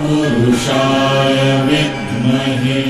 पुरुषाय विद्महे।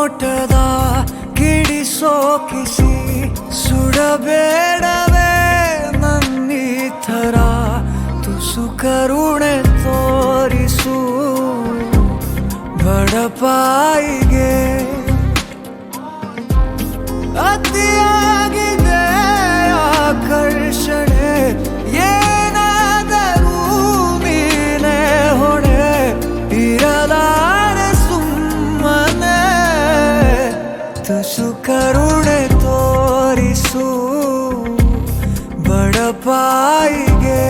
ನೋಟದ ಕಿಡಿ ಸೋಕಿಸಿ ಸುಡಬೇಡವೇ ನನ್ನೀ ಥರ ತುಸು ಕರುಣೆ ತೋರಿಸು ಬಡಪಾಯಿಗೆ ಅತಿಯಾಗಿದೆ ಆಕರ್ಷಣೆ ಏನಾದರೂ ನೀನೇ ಹೊಣೆ ಇರಲಾರೆ ಸುಮ್ಮನೆ ತುಸು ಕರುಣೆ ತೋರಿಸು ಬಡಪಾಯಿಗೆ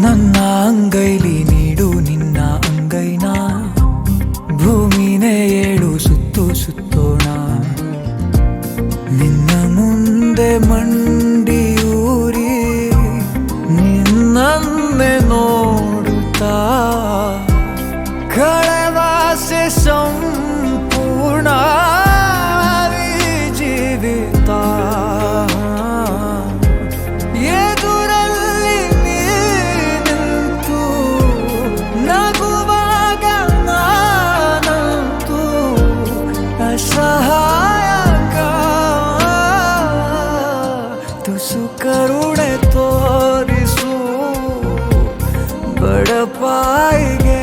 ನನ್ನ ಅಂಗೈಲಿ ನೀಡು ನಿನ್ನ ಅಂಗೈನ ಭೂಮಿನೇ ಏಳು ಸುತ್ತು ಸುತ್ತೋಣ ನಿನ್ನ ಮುಂದೆ ಮಂಡಿಯೂರಿ ನಿನ್ನನ್ನೇ ನೋಡುತ್ತಾ ಕಳೆವಾಸೆ ಸಂಪೂರ್ಣ ಜೀವಿತ ಎದುರಲ್ಲಿ ನೀನಿಂತು ನಗುವಾಗ ನಾನಂತೂ ಅಸಹಾಯಕ ತುಸು ಕರುಣೆ ತೋರಿಸು ಬಡಪಾಯಿಗೆ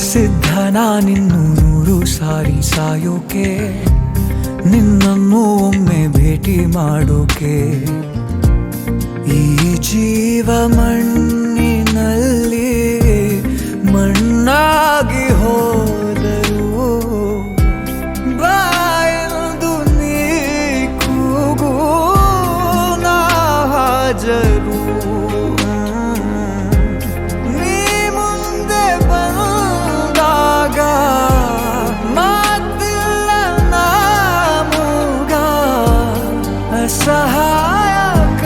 ಸಿದ್ಧನಾ ನಿನ್ನು 100 ಸಾರಿ ಸಾಯೋಕೆ ನಿನ್ನನ್ನು ಒಮ್ಮೆ ಭೇಟಿ ಮಾಡೋಕೆ ಈ ಜೀವ ಮಣ್ಣಿನಲ್ಲಿ ಮಣ್ಣಾಗಿ ಹೋದರು ಬಾಯದು ನೀ ಕೂಗು ನಾ ಹಾಜರು ಸಹಾಯಕ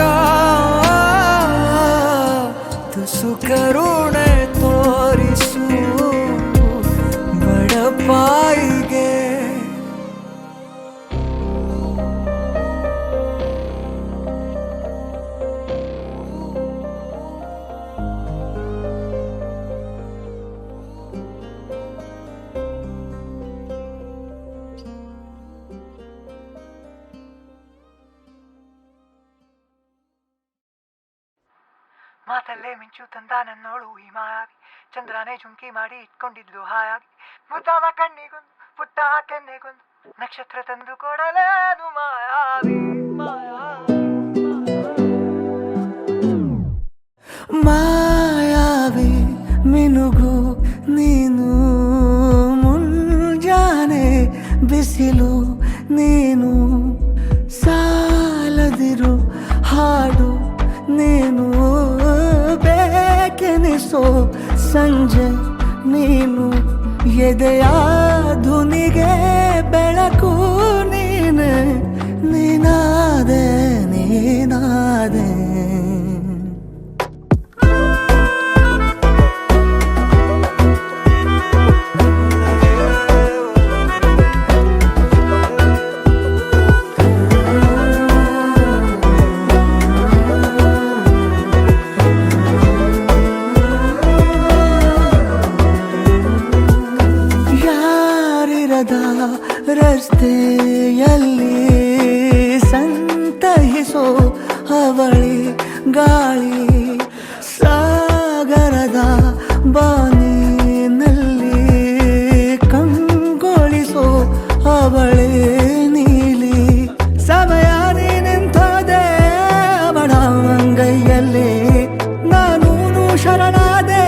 ತುಸು ಕರುಣೆ ತೋರಿಸು ಬಡಪಾಯಿಗೆ ಮಾತಲ್ಲೇ ಮಿಂಚು ತಂದ ನನ್ನೋಳು ಈ ಮಾಯಾವಿ ಚಂದ್ರನೇ ಜುಂಕಿ ಮಾಡಿ ಇಟ್ಕೊಂಡಿದ್ಲು ಹಾಯಾಗಿ ಮುದ್ದಾದ ಕಣ್ಣಿಗೊಂದು ಪುಟ್ಟ ಕೆನ್ನೆಗೊಂದು ನಕ್ಷತ್ರ ತಂದು ಕೊಡಲೇನು ಮಾಯಾವಿ ಮಾಯಾವಿ ಮಿನುಗು ನೀನು ಮುಂಜಾನೆ ಬಿಸಿಲು ನೀನು ಸಾಲದಿರು ಹಾಡು ನೀನು ಬೇಕೆನಿಸೋ ಸಂಜೆ ನೀನು ಎದೆಯ ಧುನಿಗೆ ಬೆಳಕು ನೀನೆ ನೀನಾದೆ ನೀನಾದೆ ರಸ್ತೆಯಲ್ಲಿ ಸಂತಹಿಸೋ ಅವಳಿ ಗಾಳಿ ಸಾಗರದ ಬಾನಿನಲ್ಲಿ ಕಂಗೊಳಿಸೋ ಅವಳೆ ನೀಲಿ ಸಮಯ ನಿಂತೋದೆ ಅವಳ ಅಂಗೈಯಲ್ಲಿ ನಾನು ಶರಣಾದೆ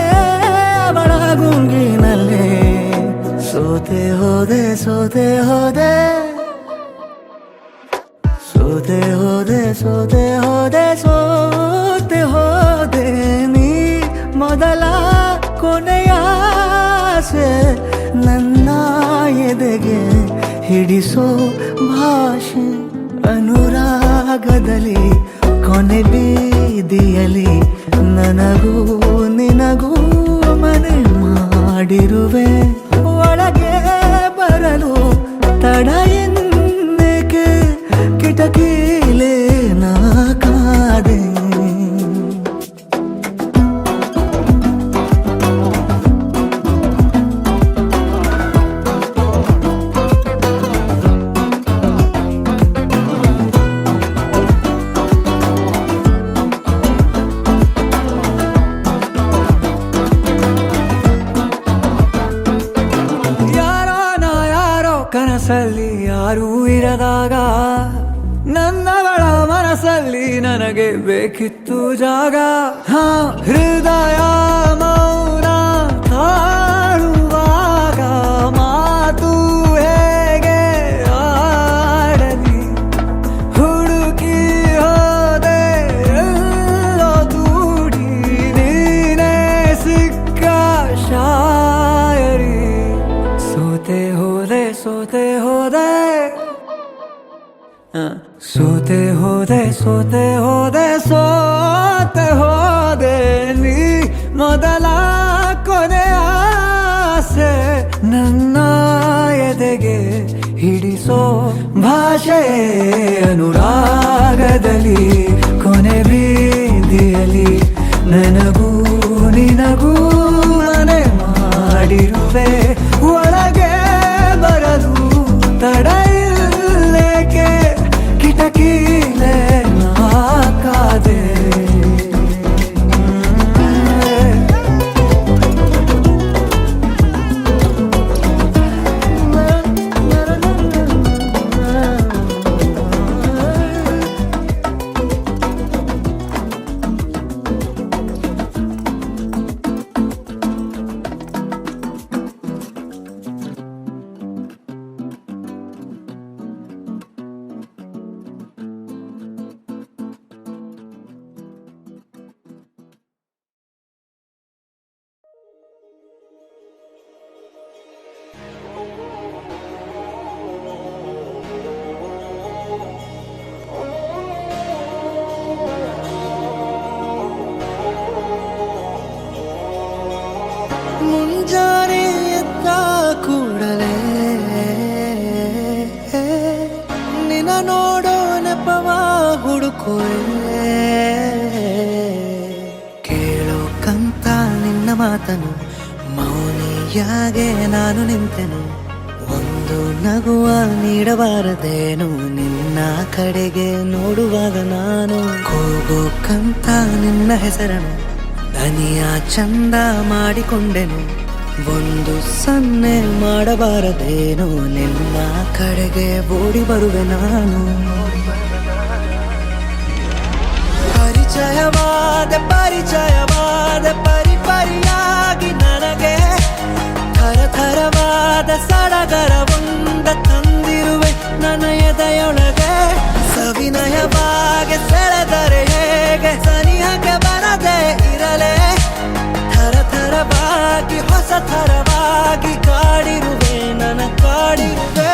ಅವಳ ಗುಂಗಿನಲ್ಲಿ ಸೋ ಸೋತೆ ಹೋದೆ ಸೋತೆ ಹೋದೆ ಸೋತೆ ಹೋದೆ ಸೋತೆ ಹೋದೆ ನೀ ಮೊದಲ ಕೊನೆಯ ಆಸೆ ನನ್ನ ಎದೆಗೆ ಹಿಡಿಸೋ ಭಾಷೆ ಅನುರಾಗದಲ್ಲಿ ಕೊನೆ ಬೀದಿಯಲ್ಲಿ ನನಗೂ ನಿನಗೂ ಮನೆ ಮಾಡಿರುವೆ ಒಳಗೆ ಬರಲು ತಡ ಎನ್ನಕ್ಕೆ ಕಿಟಕಿಲೇ ನಾ ಕಾದೆ ಕನಸಲ್ಲಿ ಯಾರೂ ಇರದಾಗ ನನ್ನಗಳ ಮನಸ್ಸಲ್ಲಿ ನನಗೆ ಬೇಕಿತ್ತು ಜಾಗ ಹೃದಯ ಮೌನ ತಾಳುವಾಗ ಮಾತು ಹೇಗೆ ಆಡಲಿ ಹುಡುಕಿ ಹೋದೆ ಎಲ್ಲೋ ದೂಡಿ ನೀನೇ ಸಿಕ್ಕ ಶಾಯರಿ ಸೋತೆ ಹೋದೆ ಸೋತೆ ಹೋದೆ ಸೋತೆ ಹೋದೆ ಸೋತೆ ಹೋದೆ ಸೋತೆ ಹೋದೆ ನೀ ಮೊದಲ ಕೊನೆ ಆಸೆ ನನ್ನ ಎದೆಗೆ ಹಿಡಿಸೋ ಭಾಷೆ ಅನುರಾಗದಲ್ಲಿ ಕೊನೆ ಬೀದಿಯಲ್ಲಿ ನನಗೂ ನಿನಗೂ ಮನೆ ಮಾಡಿರುವೆ ಒಳಗೆ ಬರಲು ತಡ ಇಲ್ಲೇಕೆ ಕಿಟಕಿಲೇ ನಾ ಕಾದೆ ಮುಂಜಾನೆ ಎದ್ದ ಕೂಡಲೇ ನಿನ್ನ ನೋಡೋ ನೆಪವ ಹುಡುಕುವೆ ಕೇಳೋಕಂತ ನಿನ್ನ ಮಾತನು ಮೌನಿಯಾಗೆ ನಾನು ನಿಂತೆನು ಒಂದು ನಗುವ ನೀಡಬಾರದೇನು ನಿನ್ನ ಕಡೆಗೆ ನೋಡುವಾಗ ನಾನು ಕೂಗೋಕಂತ ನಿನ್ನ ಹೆಸರನು ದನಿಯ ಚಂದ ಮಾಡಿಕೊಂಡೆನು ಒಂದು ಸನ್ನೆ ಮಾಡಬಾರದೇನು ನಿನ್ನ ಕಡೆಗೆ ಓಡಿ ಬರುವೆ ನಾನು ಪರಿಚಯವಾದ ಪರಿಪರಿಯಾಗಿ ನನಗೆ ಥರಥರವಾದ ಸಡಗರವೊಂದ ತಂದಿರುವೆ ನನ್ನ ಎದೆಯೊಳಗೆ ಸವಿನಯವಾಗಿ ಸೆಳೆದರೆ ಹೇಗೆ ಸನಿಹಕ್ಕೆ ಬರದೆ ಇರಲೇ ಥರಥರವಾಗಿ ಹೊಸ ಥರವಾಗಿ ಕಾಡಿರುವೆ ನನ್ನ ಕಾಡಿರುವೆ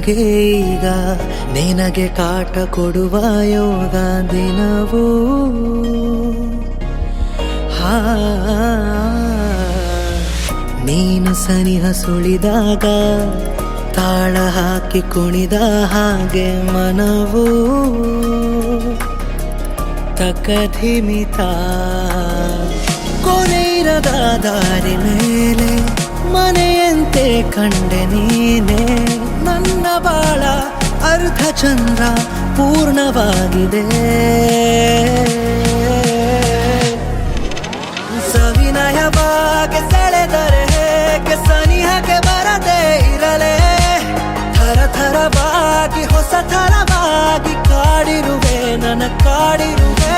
ಈಗ ನಿನಗೆ ಕಾಟ ಕೊಡುವ ಯೋಗ ದಿನವೂ ನೀನು ಸನಿಹ ಸುಳಿದಾಗ ತಾಳ ಹಾಕಿ ಕುಣಿದ ಹಾಗೆ ಮನವೂ ತಕಧಿಮಿತ ಕೊನೆಯಿರದ ದಾರಿ ಮೇಲೆ ಮನ ಕಂಡೆ ನೀನೆ ನನ್ನ ಬಾಳ ಅರ್ಧ ಚಂದ್ರ ಪೂರ್ಣವಾಗಿದೆ ಸವಿನಯವಾಗಿ ಸೆಳೆದರೆ ಹೇಗೆ ಸನಿಹಕ್ಕೆ ಬರದೆ ಇರಲೇ ಥರ ಥರವಾಗಿ ಹೊಸ ಥರವಾಗಿ ಕಾಡಿರುವೆ ನನ್ನ ಕಾಡಿರುವೆ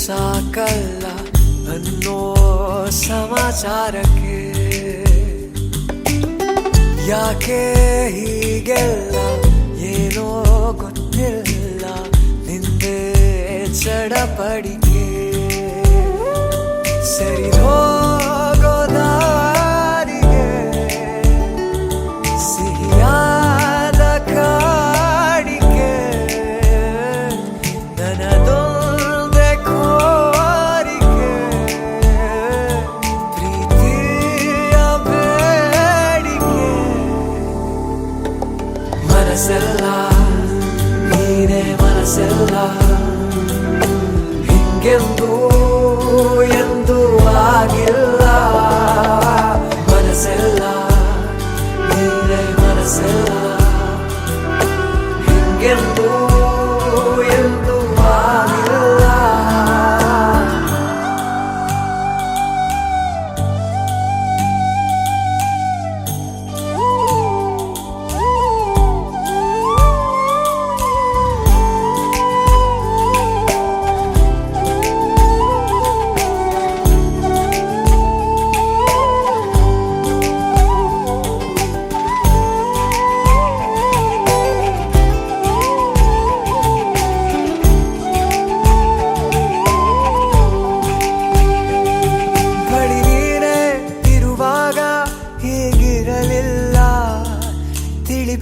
ಸಾಕಲ್ಲ ಅನ್ನೋ ಸಮಾಚಾರಕ್ಕೆ ಯಾಕೆ ಹೀಗೆಲ್ಲ ಏನೋ ಗೊತ್ತಿಲ್ಲ ನಿಂದೆ ಚಡಪಡಿಕೆ ಸರಿ ಹೋಗೋದಾರಿಗೆ ಸಿಹಿಯಾದ ಕಾಡಿಕೆ ನನ್ನದೋ ಮನಸ್ಸೆಲ್ಲ ನೀನೇ ಮನಸ್ಸೆಲ್ಲ ಹಿಂಗೆಂದೂ ಎಂದೂ ಆಗಿಲ್ಲ ಮನಸ್ಸೆಲ್ಲ ನೀನೇ ಮನಸ್ಸೆಲ್ಲ ಹಿಂಗೆಂದೂ ಎಂದೂ ಆಗಿಲ್ಲ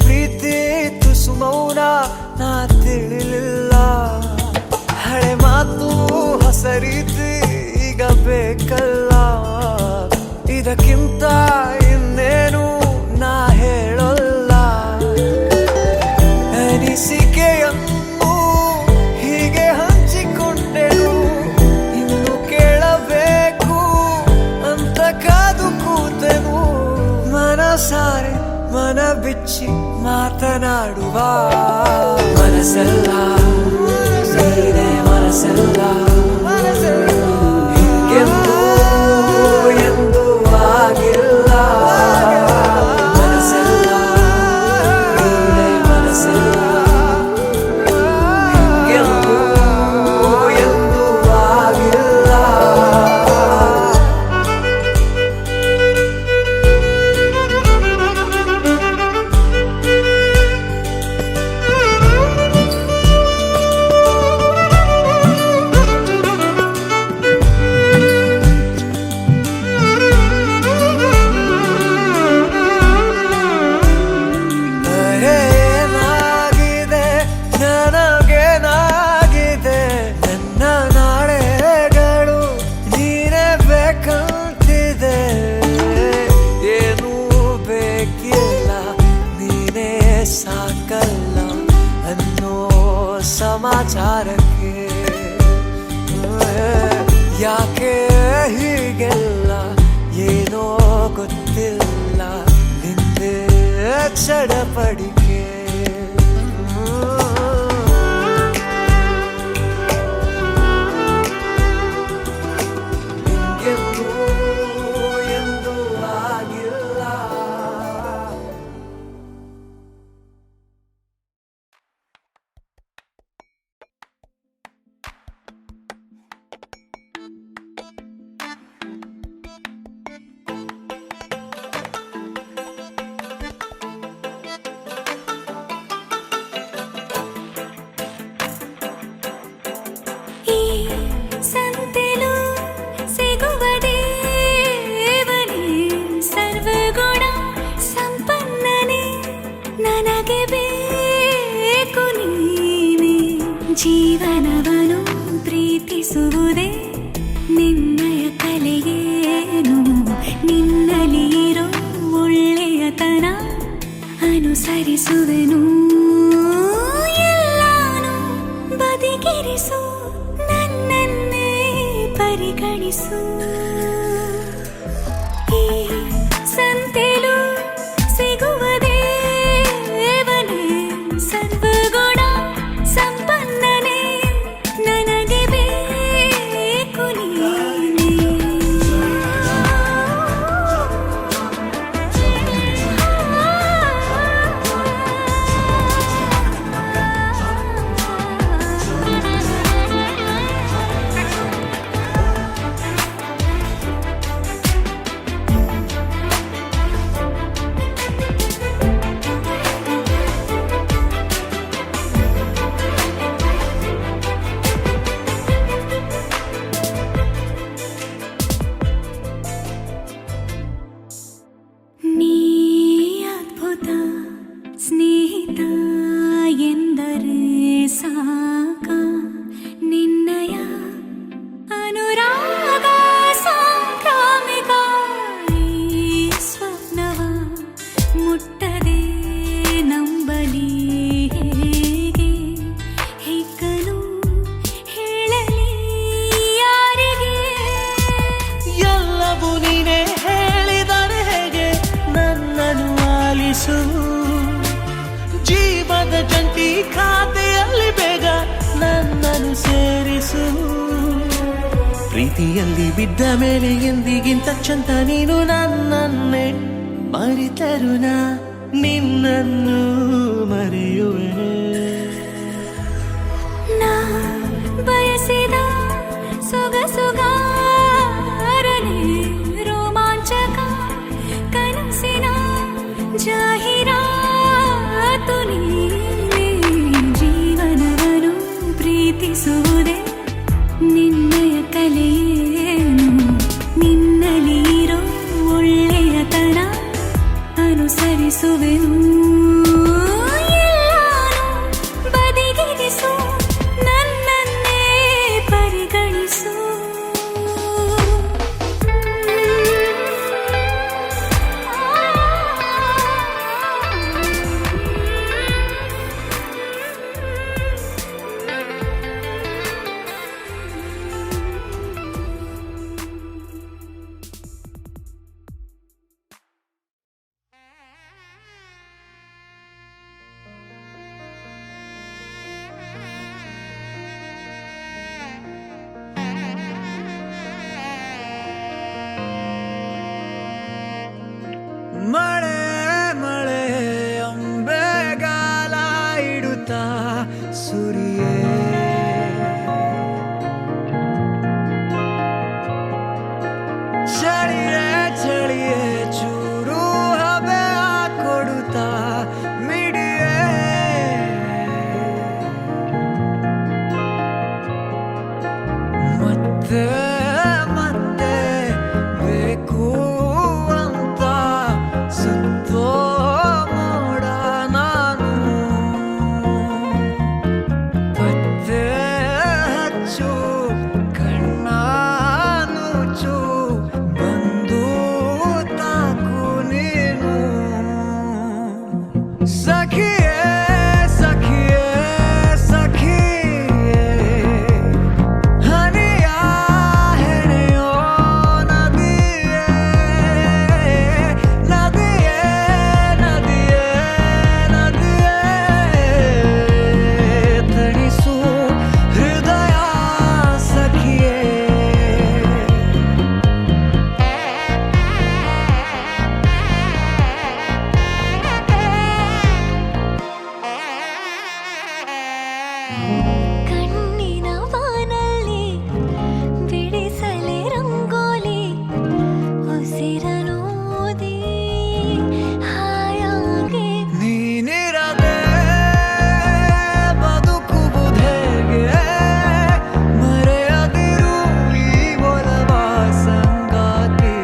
ಪ್ರೀತಿ ತುಸು ಮೌನ ನಾ ತಿಳಿಲಿಲ್ಲ ಹಳೆ ಮಾತು ಹೊಸ ರೀತಿ ಈಗ ಬೇಕಲ್ಲ ಇದಕ್ಕಿಂತ ಇನ್ನೇನು ನಾ ಹೇಳಲ್ಲ ಅನಿಸಿಕೆಯನ್ನು ಹೀಗೆ ಹಂಚಿಕೊಂಡೆನು ಇನ್ನು ಕೇಳಬೇಕು ಅಂತ ಕಾದು ಕೂತೆನು ಮನಸಾರೆ ಮನ ಬಿಚ್ಚಿ ಮಾತನಾಡುವ ಮನಸ್ಸೆಲ್ಲ ನೀನೇ ಮನಸ್ಸೆಲ್ಲ ಹಿಂಗೆಂದೂ ಎಂದೂ ಆಗಿಲ್ಲ ಮನಸ್ಸೆಲ್ಲ ನೀನೇ ಮನಸ್ಸೆಲ್ಲ ಹಿಂಗೆಂದೂ ಎಂದೂ ಆಗಿಲ್ಲ ಸಾಕಲ್ಲ ಅನ್ನೋ ಸಮಾಚಾರಕ್ಕೆ ಚಡಪಡಿಕೆ ಜೀವನವನು ಪ್ರೀತಿಸುವುದೇ ನಿನ್ನಯ ಕಲೆಯೇನು ನಿನ್ನಲಿರೋ ಒಳ್ಳೆಯತನ ಅನುಸರಿಸುವೆನು ಎಲ್ಲಾನು ಬದಿಗಿರಿಸು ನನ್ನನ್ನೇ ಪರಿಗಣಿಸು ಈ ಸಂತೆಲು ಸಿಗುವುದೇ ಸರ್ವಗುಣ ಸಂಪನ್ನನೇ ನನಗೆ ಬೇಕು ನೀನೇ ನೀ ಅದ್ಭುತ ಸ್ನೇಹಿತ ಎಂದರೆ ಸಾಕ ನಿನ್ನಯ ಅನುರಾಗ ಸಾಂಕ್ರಾಮಿಕ ಈ ಸ್ವಪ್ನವ ಮುಟ್ಟದೆ ನಂಬಲಿ ಹೇಗೆ ಹಿಕ್ಕಲು ಹೇಳಲಿ ಯಾರಿಗೆ ಎಲ್ಲವೂ ನೀನೇ ಹೇಳಿದರೆ ಹೇಗೆ ನನ್ನನ್ನು ಆಲಿಸು ಜೀವದ ಜಂಟಿ ಖಾತೆಯಲ್ಲಿ ಬೇಗ ನನ್ನನ್ನು ಸೇರಿಸು ಪ್ರೀತಿಯಲ್ಲಿ ಬಿದ್ದ ಮೇಲೆ ಎಂದಿಗಿಂತ ಚಂದ ನೀನು ನನ್ನನ್ನೇ ಮರಿತರು ನಾ ನಿನ್ನನ್ನು ಮರೆಯುವೆ ನಾ ಬಯಸಿದ ಸೊಗಸುಗಾರನೇ ರೋಮಾಂಚಕ ಕನಸಿನ ಜಾಹೀರಾತು ನೀನೇ ಜೀವನವನ್ನು ಪ್ರೀತಿಸುವುದೇ ನಿನ್ನಯ ಕಲೆಯೇನು ನಿನ್ನಲಿರೋ ಒಳ್ಳೆಯತನ ಅನುಸರಿಸುವೆನು ಎಲ್ಲಾನು ಬದಿಗಿರಿಸು ನನ್ನನ್ನೇ ಪರಿಗಣಿಸು ಮಳೆ ಮಳೆ ಅಂಬೆಗಾಲ ಇಡುತ್ತಾ ಸುರಿಯೇ ಚಳಿಯೇ ಚಳಿಯೇ ಚೂರು ಹಬೆ ಕೊಡುತ್ತಾ ಮಿಡಿಯೇ ಮತ್ತೆ ಮತ್ತೆ ಬೇಕು ಅಂತ ಸುತ್ತೋ ಮೋಡ ನಾನು ಕಣ್ಣಿನ ಬಾನಲ್ಲಿ ಬಿಡಿಸಲೆ ರಂಗೋಲಿ ಉಸಿರನೋದಿ ಹಾಯಾಗಿ ನೀನಿರದೆ ಬದುಕುವುದೇಗೆ ಮರೆಯದಿರು ಈ ಒಲವ ಸಂಗಾತಿ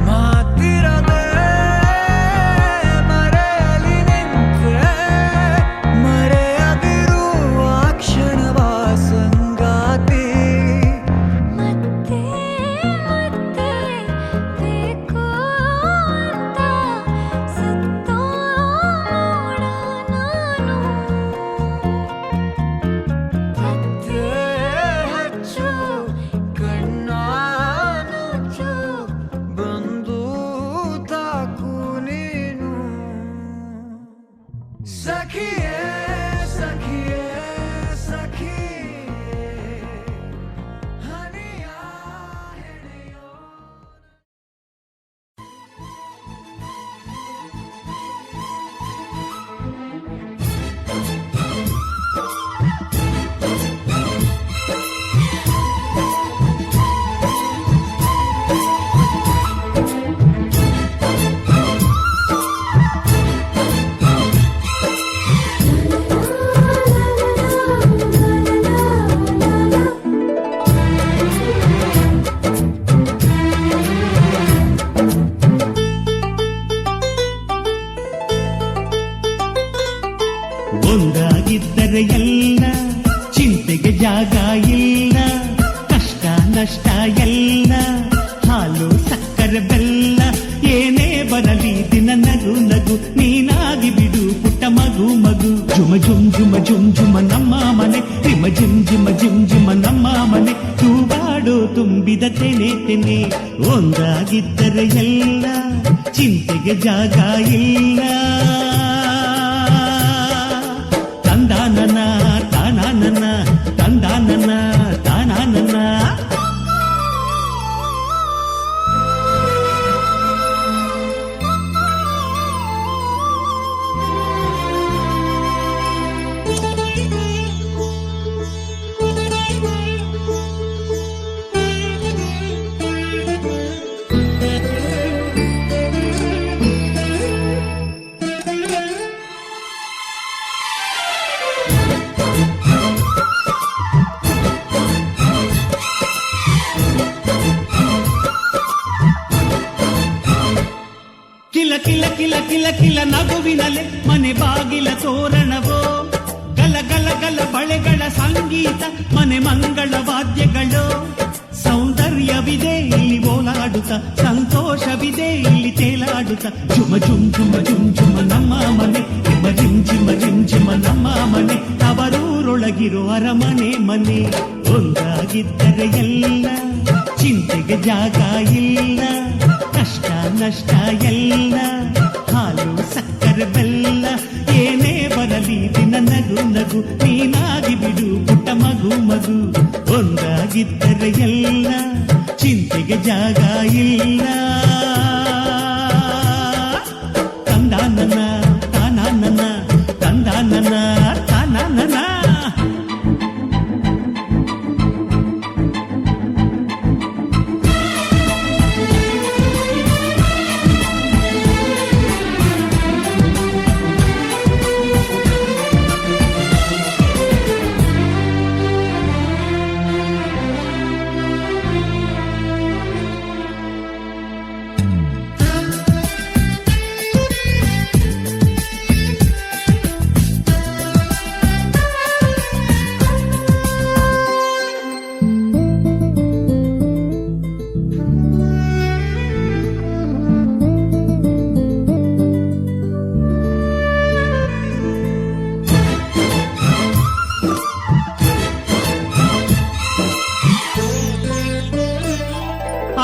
ಮಾತಿರದೆ ಮರೆಯಲಿ ನಿಂತೆ ಮರೆಯದಿರು ಆ ಕ್ಷಣವ ಸಂಗಾತಿ ಮತ್ತೆ ಮತ್ತೆ ಬೇಕು ಅಂತ ಸುತ್ತೋಡ ನಾನು ಪತ್ತೆ ಹಚ್ಚು ಕಣ್ಣಾನುಚ್ಚು ಬಂದು ತಾಕು ನೀನು ಸಖಿಯೇ ಸಖಿಯೇ ಸಖಿಯೇ ಹನಿಯ ಹೆಣೆಯೋ ಒಂದಾಗಿದ್ದರೆ ಎಲ್ಲ ಚಿಂತೆಗೆ ಜಾಗ ಇಲ್ಲ ಕಷ್ಟ ನಷ್ಟ ಎಲ್ಲ ಹಾಲು ಸಕ್ಕರೆ ಬೆಲ್ಲ ಏನೇ ಬರಲಿ ದಿನ ನಗು ನಗು ನೀನಾಗಿ ಬಿಡು ಪುಟ್ಟ ಮಗು ಮಗು ಜುಮ ಜುಮ್ ಜುಮ ಜುಮ್ ಜುಮ ನಮ್ಮ ಮನೆ ರಿಮ ಜಿಮ್ ಜಿಮ ಜಿಮ್ ಜಿಮ ನಮ್ಮ ಮನೆ ತೂಗಾಡೋ ತುಂಬಿದ ತೆನೆ ತೆನೆ ಒಂದಾಗಿದ್ದರೆ ಎಲ್ಲ ಚಿಂತೆಗೆ ಜಾಗ ಇಲ್ಲ ತಂದಾನನ ತಾನಾನನ ತಂದಾನನ ತಾನಾನನ ಕಿಲ ಕಿಲ ಕಿಲ ಕಿಲ ಕಿಲ ನಗುವಿನಲೆ ಮನೆ ಬಾಗಿಲ ತೋರಣವೋ ಗಲ ಗಲ ಗಲ ಬಳೆಗಳ ಸಂಗೀತ ಮನೆ ಮಂಗಳ ವಾದ್ಯಗಳು ಸೌಂದರ್ಯವಿದೆ ಇಲ್ಲಿ ಓಲಾಡುತ್ತ ಸಂತೋಷವಿದೆ ಇಲ್ಲಿ ತೇಲಾಡುತ್ತ ಜುಮ ಜುಮ್ ಜುಮ ಜುಮ್ ಜುಮ ನಮ್ಮ ಮನೆ ಹಿಮ ಜಿಮ್ ಜಿಮ ಜಿಮ್ ಜಿಮ ನಮ್ಮ ಮನೆ ಅವರೂರೊಳಗಿರೋ ಅರಮನೆ ಮನೆ ಒಂದಾಗಿದ್ದರೆ ಎಲ್ಲ ಚಿಂತೆಗೆ ಜಾಗ ಇಲ್ಲ ಕಷ್ಟ ನಷ್ಟ ಎಲ್ಲ ಹಾಲು ಸಕ್ಕರೆ ಬೆಲ್ಲ ಏನೇ ಬರಲಿ ದಿನ ನಗು ನಗು ನೀನಾಗಿ ಬಿಡು ಪುಟ್ಟ ಮಗು ಮಗು ಒಂದಾಗಿದ್ದರೆ ಎಲ್ಲ ಚಿಂತೆಗೆ ಜಾಗ ಇಲ್ಲ ತಂದಾನನ ತಾನಾನನ ತಂದಾನನ ತಾನಾನನ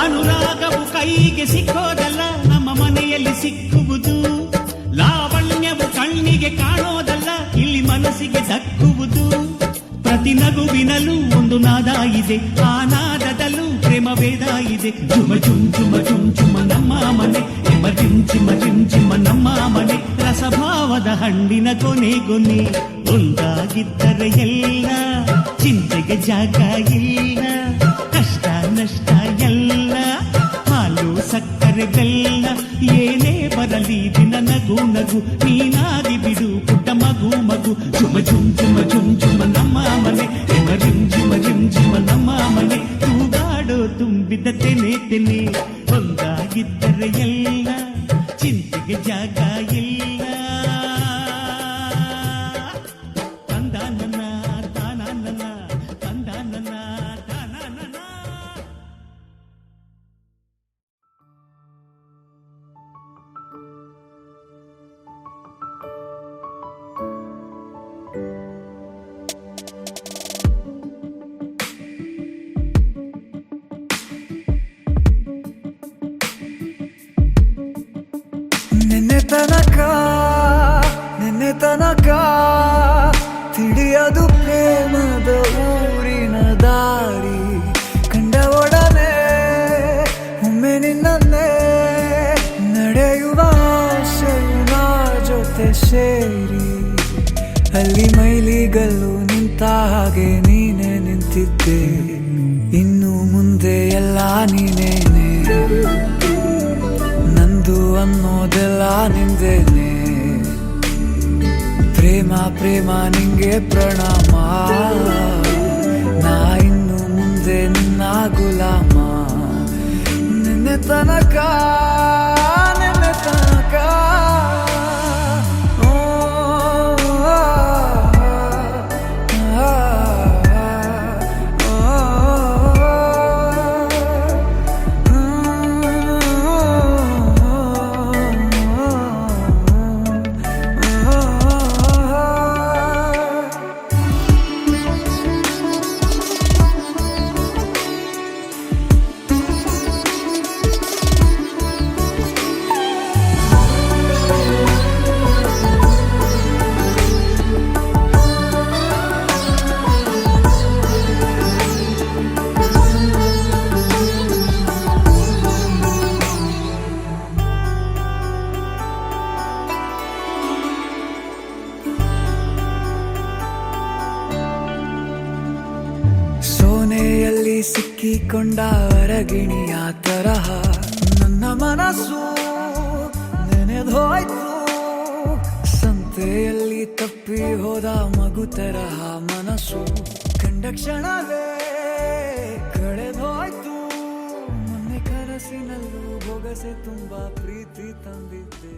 ಅನುರಾಗವು ಕೈಗೆ ಸಿಕ್ಕೋದಲ್ಲ ನಮ್ಮ ಮನೆಯಲ್ಲಿ ಸಿಕ್ಕುವುದು ಲಾವಣ್ಯವು ಕಣ್ಣಿಗೆ ಕಾಣೋದಲ್ಲ ಇಲ್ಲಿ ಮನಸ್ಸಿಗೆ ದಕ್ಕುವುದು ಪ್ರತಿ ನಗುವಿನಲ್ಲೂ ಒಂದು ನಾದ ಇದೆ ಆ ನಾದದಲ್ಲೂ ಪ್ರೇಮ ವೇದ ಇದೆ ಜುಮ ಜುಮ್ ಜುಮ ಜುಮ್ ಜುಮ ನಮ್ಮ ಮನೆ ಹಿಮ ಜಿಮ್ ಜಿಮ ಜಿಮ್ ಜಿಮ ನಮ್ಮ ಮನೆ ರಸಭಾವದ ಹಣ್ಣಿನ ಕೊನೆ ಒಂದಾಗಿ ಹೋದರೆ ಎಲ್ಲ ಚಿಂತೆಗೆ ಜಾಗ ಇಲ್ಲ ಕಷ್ಟ ನಷ್ಟ ಎಲ್ಲ ಹಾಲು ಸಕ್ಕರೆ ಬೆಲ್ಲ ಏನೇ ಬರಲಿ ದಿನ ನಗು ನಗು ನೀನಾಗಿ ಬಿಡು ಪುಟ್ಟ ಮಗು ಮಗು ಜುಮ ಜುಮ್ ಜುಮ ಜುಮ್ ಜುಮ ನಮ್ಮ ಮನೆ ಹಿಮ ರಿಮ್ ಜಿಮ ರಿಮ್ ಜಿಮ ನಮ್ಮ ಮನೆ ತೂಗಾಡೋ ತುಂಬಿದ ತೆನೆ ತೆನೆ ಒಂದಾಗಿದ್ದರೆ ಎಲ್ಲ ಚಿಂತೆಗೆ ಜಾಗ ಇಲ್ಲ ತಂದಾನನ ತಾನಾನನ ತಂದಾನನ ತಾನಾನನ. ನಿನ್ನೆ ತನಕ ತಿಳಿಯದು ಪ್ರೇಮದ ಊರಿನ ದಾರಿ ಕಂಡ ಒಡನೆ ಒಮ್ಮೆ ನಿನ್ನೇ ನಡೆಯುವ ಆಸೆಯು ನಾ ಜೊತೆ ಸೇರಿ ಅಲ್ಲಿ ಮೈಲಿಗಲ್ಲು ನಿಂತ ಹಾಗೆ ನೀನೆ ನಿಂತಿದ್ದೆ ಇನ್ನು ಮುಂದೆ ಎಲ್ಲ ನೀನೇನೆ ನಂದು ಅನ್ನೋದೆಲ್ಲ ನಿಂದೇನೆ ಪ್ರೇಮ ಪ್ರೇಮ ನಿಂಗೆ ಪ್ರಣಾಮ ನಾ ಇನ್ನು ಮುಂದೆ ನಿನ್ನ ಗುಲಾಮ ನಿನ್ನೆ ತನಕ ಸೋನೆಯಲ್ಲಿ ಸಿಕ್ಕಿಕೊಂಡ ಅರಗಿಣಿಯ ತರಹ ನನ್ನ ಮನಸ್ಸು ನೆನೆದೋಯ್ತು ಸಂತೆಯಲ್ಲಿ ತಪ್ಪಿ ಹೋದ ಮಗು ತರಹ ಮನಸ್ಸು ಕಂಡ ಕ್ಷಣವೇ ಕಳೆದೋಯ್ತು ಮೊನ್ನೆ ಕನಸಿನಲ್ಲೂ ಬೊಗಸೆ ತುಂಬಾ ಪ್ರೀತಿ ತಂದಿದ್ದೆ